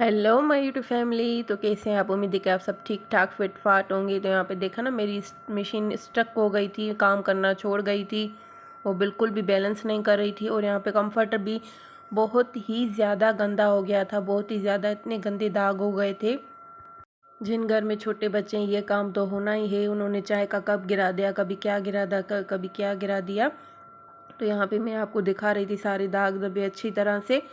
Hello my YouTube family. तो कैसे हैं आप? उम्मीद है कि आप सब ठीक ठाक फिट फाट होंगे। तो यहाँ पे देखा ना, मेरी मशीन स्टक हो गई थी, काम करना छोड़ गई थी, वो बिल्कुल भी बैलेंस नहीं कर रही थी। और यहाँ पे कंफर्टर भी बहुत ही ज़्यादा गंदा हो गया था, बहुत ही ज़्यादा, इतने गंदे दाग हो गए थे। जिन घर में छोटे बच्चे हैं ये काम तो होना ही है। उन्होंने चाय का कप गिरा दिया, कभी क्या गिरा दिया, कभी क्या गिरा दिया। तो यहाँ पे मैं आपको दिखा रही थी सारे दाग धब्बे अच्छी तरह से।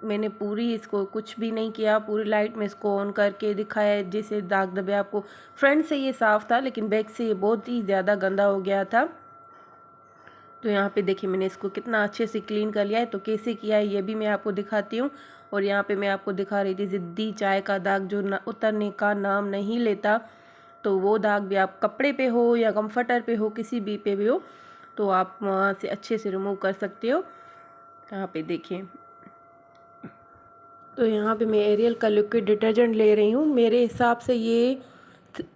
मैंने पूरी इसको कुछ भी नहीं किया, पूरी लाइट में इसको ऑन करके दिखाया जैसे दाग धब्बे आपको। फ्रंट से ये साफ़ था लेकिन बैक से ये बहुत ही ज़्यादा गंदा हो गया था। तो यहाँ पे देखिए मैंने इसको कितना अच्छे से क्लीन कर लिया है। तो कैसे किया है ये भी मैं आपको दिखाती हूँ। और यहाँ पे मैं आपको दिखा रही थी ज़िद्दी चाय का दाग जो उतरने का नाम नहीं लेता। तो वो दाग भी आप कपड़े पे हो या कंफर्टर पे हो, किसी भी पे भी हो, तो आप वहाँ से अच्छे से रिमूव कर सकते हो। यहाँ पे देखिए, तो यहाँ पे मैं एरियल का लिक्विड डिटर्जेंट ले रही हूँ। मेरे हिसाब से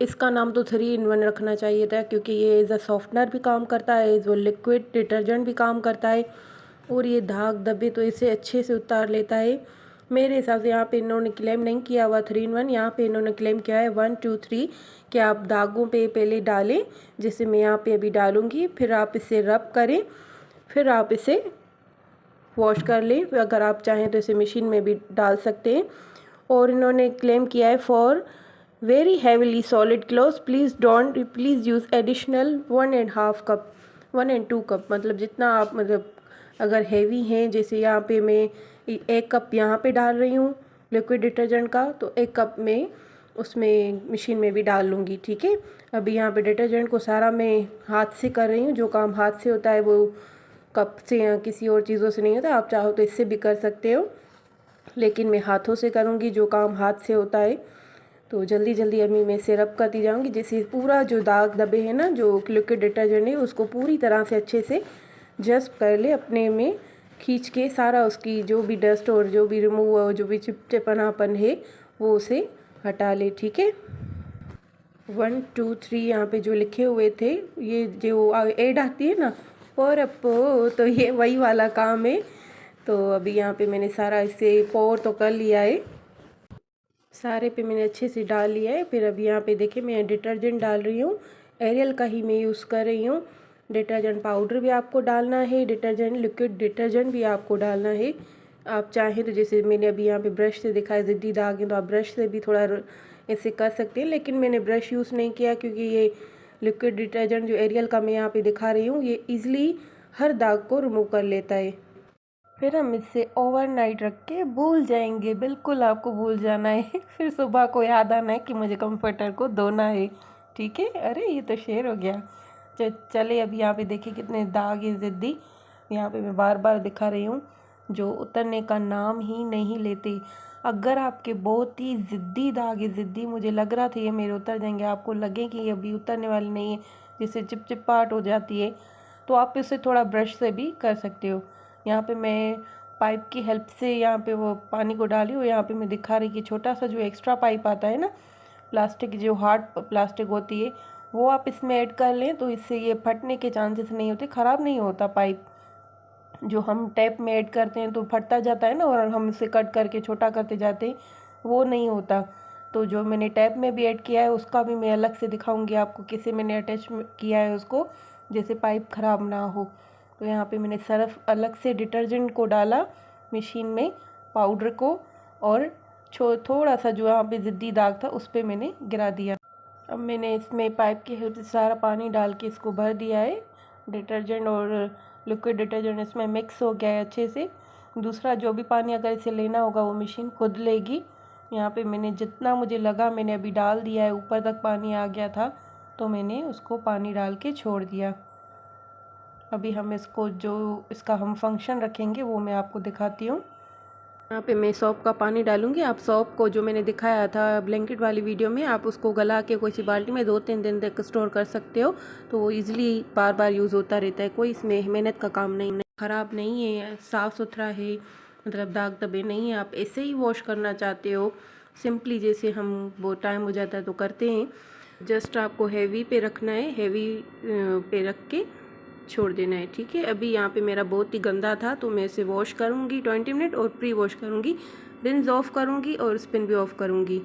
इसका नाम तो 3 in 1 रखना चाहिए था, क्योंकि ये एज अ सॉफ्टनर भी काम करता है, एज वो लिक्विड डिटर्जेंट भी काम करता है। और ये दाग धब्बे तो इसे अच्छे से उतार लेता है। मेरे हिसाब से यहाँ पे इन्होंने क्लेम नहीं किया हुआ 3 in 1, यहाँ पे इन्होंने क्लेम किया है 1 2 3 कि आप दागों पे पहले डालें, जैसे मैं यहाँ पे अभी डालूँगी, फिर आप इसे रब करें, फिर आप इसे वॉश कर लें। अगर आप चाहें तो इसे मशीन में भी डाल सकते हैं। और इन्होंने क्लेम किया है for very heavily solid clothes please use additional 1.5 cup 1 and 2 cup, मतलब जितना आप, मतलब अगर हैवी हैं, जैसे यहाँ पे मैं 1 कप यहाँ पे डाल रही हूँ लिक्विड डिटर्जेंट का, तो 1 कप में उसमें मशीन में भी डाल लूँगी। ठीक है, अभी यहाँ पे डिटर्जेंट को सारा मैं हाथ से कर रही हूँ। जो काम हाथ से होता है वो कप से या किसी और चीज़ों से नहीं होता। आप चाहो तो इससे भी कर सकते हो, लेकिन मैं हाथों से करूँगी जो काम हाथ से होता है। तो जल्दी जल्दी अभी मैं इसे रब करती जाऊँगी, जिससे पूरा जो दाग धब्बे हैं ना, जो लिक्विड डिटर्जेंट है उसको पूरी तरह से अच्छे से जस्ट कर ले, अपने में खींच के सारा उसकी जो भी डस्ट और जो भी रिमूव, जो भी चिपचिपनापन है वो उसे हटा ले। ठीक है, 1 2 3 यहाँ पे जो लिखे हुए थे, ये जो एड आती है ना और अपो, तो ये वही वाला काम है। तो अभी यहाँ पे मैंने सारा इसे पोर तो कर लिया है, सारे पे मैंने अच्छे से डाल लिया है। फिर अभी यहाँ पे देखिए मैं डिटर्जेंट डाल रही हूँ, एरियल का ही मैं यूज़ कर रही हूँ। डिटर्जेंट पाउडर भी आपको डालना है, डिटर्जेंट लिक्विड डिटर्जेंट भी आपको डालना है। आप चाहें तो जैसे मैंने अभी यहाँ पे ब्रश से दिखाया ज़िद्दी दाग है, तो आप ब्रश से भी थोड़ा ऐसे कर सकते हैं, लेकिन मैंने ब्रश यूज़ नहीं किया, क्योंकि ये लिक्विड डिटर्जेंट जो एरियल का मैं यहाँ पे दिखा रही हूँ ये ईज़िली हर दाग को रिमूव कर लेता है। फिर हम इसे ओवरनाइट रख के भूल जाएंगे, बिल्कुल आपको भूल जाना है। फिर सुबह को याद आना है कि मुझे कंफर्टर को धोना है। ठीक है, अरे ये तो शेर हो गया। चले अभी यहाँ पे देखिए कितने दाग हैं ज़िद्दी, यहाँ पे मैं बार बार दिखा रही हूँ, जो उतरने का नाम ही नहीं लेते। अगर आपके बहुत ही ज़िद्दी दाग है, ज़िद्दी मुझे लग रहा था ये मेरे उतर जाएंगे, आपको लगे कि ये अभी उतरने वाली नहीं है, जिससे चिपचिपाहट हो जाती है, तो आप इसे थोड़ा ब्रश से भी कर सकते हो। यहाँ पे मैं पाइप की हेल्प से यहाँ पे वो पानी को डाली हूँ। यहाँ पे मैं दिखा रही कि छोटा सा जो एक्स्ट्रा पाइप आता है ना, प्लास्टिक, जो हार्ड प्लास्टिक होती है, वो आप इसमें ऐड कर लें, तो इससे ये फटने के चांसेस नहीं होते, ख़राब नहीं होता पाइप। जो हम टैप में ऐड करते हैं तो फटता जाता है ना, और हम इसे कट करके छोटा करते जाते हैं, वो नहीं होता। तो जो मैंने टैप में भी ऐड किया है उसका भी मैं अलग से दिखाऊंगी आपको, कैसे मैंने अटैच किया है उसको, जैसे पाइप ख़राब ना हो। तो यहाँ पे मैंने सर्फ अलग से डिटर्जेंट को डाला मशीन में, पाउडर को, और थोड़ा सा जो यहाँ पे ज़िद्दी दाग था उस पर मैंने गिरा दिया। अब मैंने इसमें पाइप की हेल्प से सारा पानी डाल के इसको भर दिया है। डिटर्जेंट और लिक्विड डिटर्जेंट इसमें मिक्स हो गया है अच्छे से। दूसरा जो भी पानी अगर इसे लेना होगा वो मशीन खुद लेगी। यहाँ पे मैंने जितना मुझे लगा मैंने अभी डाल दिया है, ऊपर तक पानी आ गया था तो मैंने उसको पानी डाल के छोड़ दिया। अभी हम इसको, जो इसका हम फंक्शन रखेंगे वो मैं आपको दिखाती हूँ। यहाँ पे मैं सौंफ का पानी डालूंगी। आप सौंफ को जो मैंने दिखाया था ब्लैंकेट वाली वीडियो में, आप उसको गला के कोई सी बाल्टी में 2-3 दिन तक स्टोर कर सकते हो, तो वो ईजिली बार बार यूज़ होता रहता है। कोई इसमें मेहनत का काम नहीं, ख़राब नहीं है, साफ़ सुथरा है, मतलब दाग धब्बे नहीं है। आप ऐसे ही वॉश करना चाहते हो सिंपली, जैसे हम वो टाइम हो जाता है तो करते हैं, जस्ट आपको हैवी पे रखना है, हैवी पे रख के छोड़ देना है। ठीक है, अभी यहाँ पे मेरा बहुत ही गंदा था तो मैं इसे वॉश करूँगी 20 मिनट और प्री वॉश करूँगी रिंस ऑफ करूँगी और स्पिन भी ऑफ करूँगी।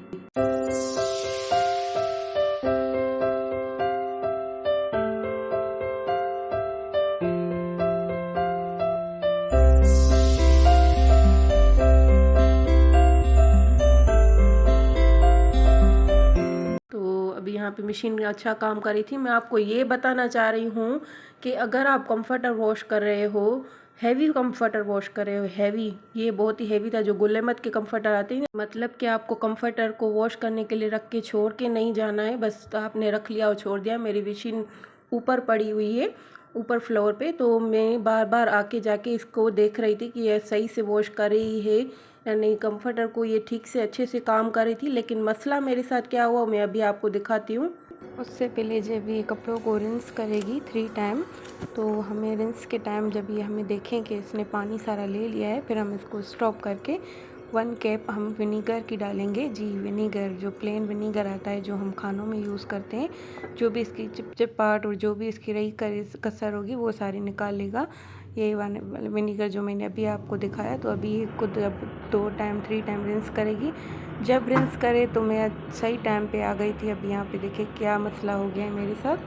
अभी यहाँ पे मशीन अच्छा काम कर रही थी। मैं आपको ये बताना चाह रही हूँ कि अगर आप कंफर्टर वॉश कर रहे हो, हैवी कंफर्टर वॉश कर रहे हो, हैवी, ये बहुत ही हैवी था जो गुलेमत के कंफर्टर आते हैं, मतलब कि आपको कंफर्टर को वॉश करने के लिए रख के छोड़ के नहीं जाना है, बस आपने रख लिया और छोड़ दिया। मेरी मशीन ऊपर पड़ी हुई है, ऊपर फ्लोर पे, तो मैं बार बार आके जाके इसको देख रही थी कि ये सही से वॉश कर रही है या नहीं, कंफर्टर को ये ठीक से अच्छे से काम कर रही थी। लेकिन मसला मेरे साथ क्या हुआ मैं अभी आपको दिखाती हूँ। उससे पहले जब ये कपड़ों को रिंस करेगी 3 टाइम, तो हमें रिंस के टाइम जब ये हमें देखें कि इसने पानी सारा ले लिया है, फिर हम इसको स्टॉप करके 1 कैप हम विनीगर की डालेंगे। जी, विनीगर, जो प्लेन विनीगर आता है जो हम खानों में यूज़ करते हैं, जो भी इसकी चिप पार्ट और जो भी इसकी रही कसर होगी वो सारी निकाल लेगा ये विनीगर जो मैंने अभी आपको दिखाया। तो अभी खुद अब 2 टाइम 3 टाइम रिंस करेगी। जब रिंस करे तो मैं सही टाइम पे आ गई थी। अब यहाँ पे देखिए क्या मसला हो गया है मेरे साथ।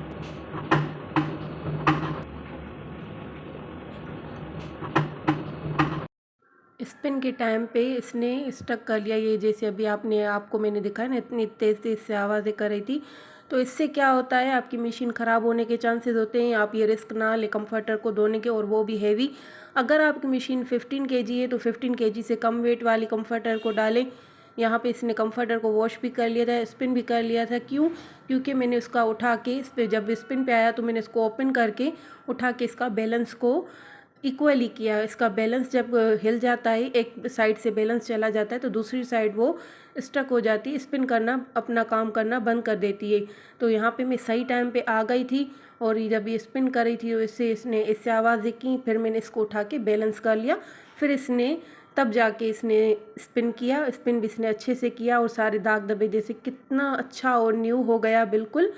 स्पिन के टाइम पे इसने स्टक कर लिया, ये जैसे अभी आपको मैंने दिखाया ना, इतनी तेज़ तेज़ से आवाज़ें कर रही थी। तो इससे क्या होता है, आपकी मशीन ख़राब होने के चांसेस होते हैं। आप ये रिस्क ना लें कंफर्टर को धोने के, और वो भी हैवी। अगर आपकी मशीन 15 kg है तो 15 kg से कम वेट वाली कंफर्टर को डालें। यहाँ पे इसने कंफर्टर को वॉश भी कर लिया था, स्पिन भी कर लिया था। क्यों? क्योंकि मैंने उसका उठा के इस पर जब स्पिन पे आया तो मैंने इसको ओपन करके उठा के इसका बैलेंस को इक्वली किया। इसका बैलेंस जब हिल जाता है, एक साइड से बैलेंस चला जाता है तो दूसरी साइड वो स्टक हो जाती है, स्पिन करना, अपना काम करना बंद कर देती है। तो यहाँ पे मैं सही टाइम पे आ गई थी, और जब ये स्पिन कर रही थी तो इससे आवाज़ें की, फिर मैंने इसको उठा के बैलेंस कर लिया। फिर इसने तब जाके इसने स्पिन किया, स्पिन भी इसने अच्छे से किया, और सारे दाग धब्बे जैसे कितना अच्छा और न्यू हो गया बिल्कुल।